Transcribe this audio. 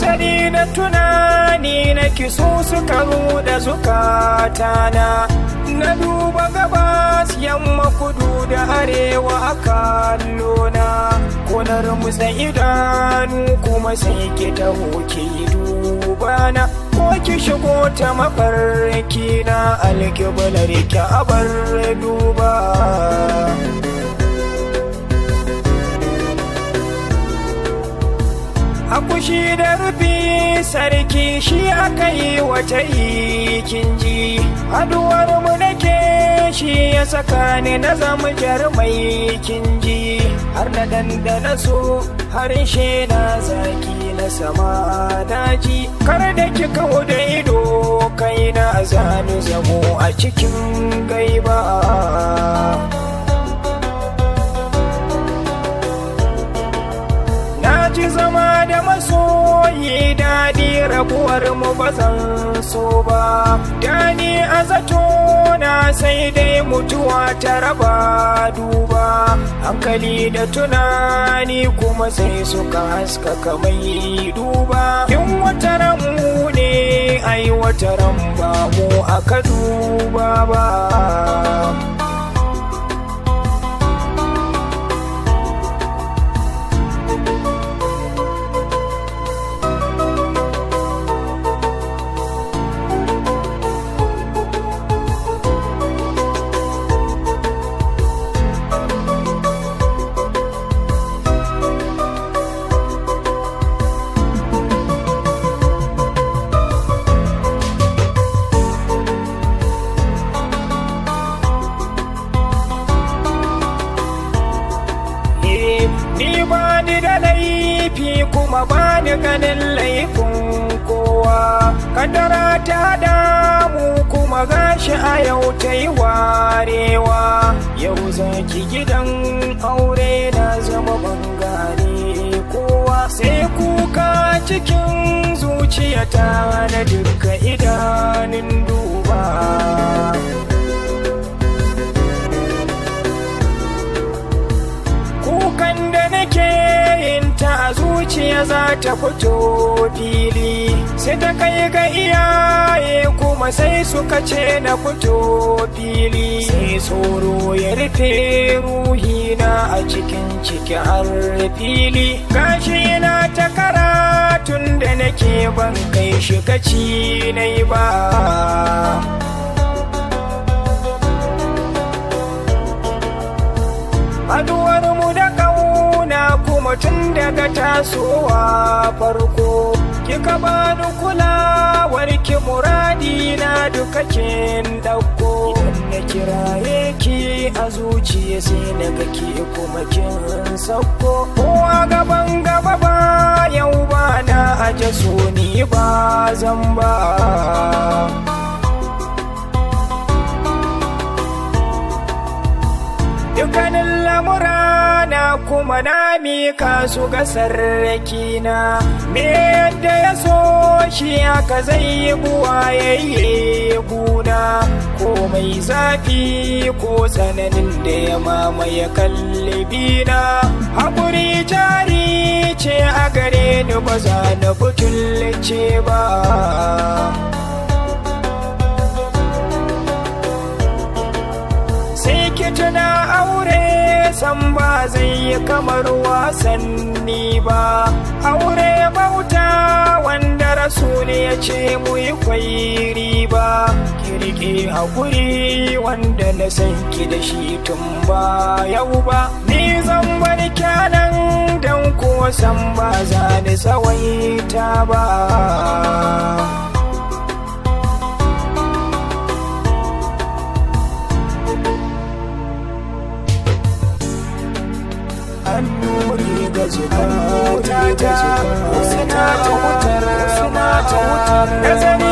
nazari da tunani na kiso suka ruɗa zukatana, na duba gabas yamma kudu da arewa a kallona, kunar musa idanu kuma sai ki taho ki dubana, ko ki shigo ta mafarki na alƙiblar ki abar duba. Akushi da rufi sarki shi aka yi wata kin ji, haduwar mu nake shi ya saka ni na zama jarmai kin ji, har na dandana so harshe na zaki na sama daji, kar da ki kawo da ido kai na zanu zamo a cikin gaiba. Ji zama da masoyi daɗi rabuwar mu ba zan so ba, dani a zato na sai dai mutuwa ta raba duba, hankali da tunani kuma sai suka haskaka mai duba, in wata ran mu ne ai wata ran ba mu aka duba ba. Ni ba ni da laifi kuma ba ni ganin laifin kowa, kadara ta damu kuma gashi a yau ta yi warewa, yau zaki gidan aure na zama bangare kowa, sai kuka cikin zuciyata na duka idanun duba. Kukan da nake yin ta a zuciya za ta fito fili, sai ta kai ga iyaye kuma sai suka ce na fito fili, sai tsoro ya rufe ruhina a cikin ciki har fili, gashi na ta karatun da nake ban kai shi gaci nai ba. Haduwar mu da ƙauna kuma tun daga tasowa farko, kika bani kulawar ki muradi na duka kin dauko, idan na kiraye ki a zuciya sai na ga ki kuma kin sauko, ko a gaban gaba ba yau ba na aje so ni ba zan ba. Dukkanin lamurana kuma na mika su ga sarrakina, me yadda ya so shi haka zai yi buwayayye guna, ko mai zafi ko tsananin da ya mamaye kallibina, haƙuri jari ce a gare ni ba za na butulce ba. Tuna aure san ba zai yi kamar wasanni ba, aure bauta wanda rasuli ya ce mu yi kwairi ba, kirki hakuri wanda na san ki da shi tun ba yau ba, ni zan bar kyanan dan kuwa san ba za ni tsawaita ba. Annuri ga zuba ta husna ta wutar, nazari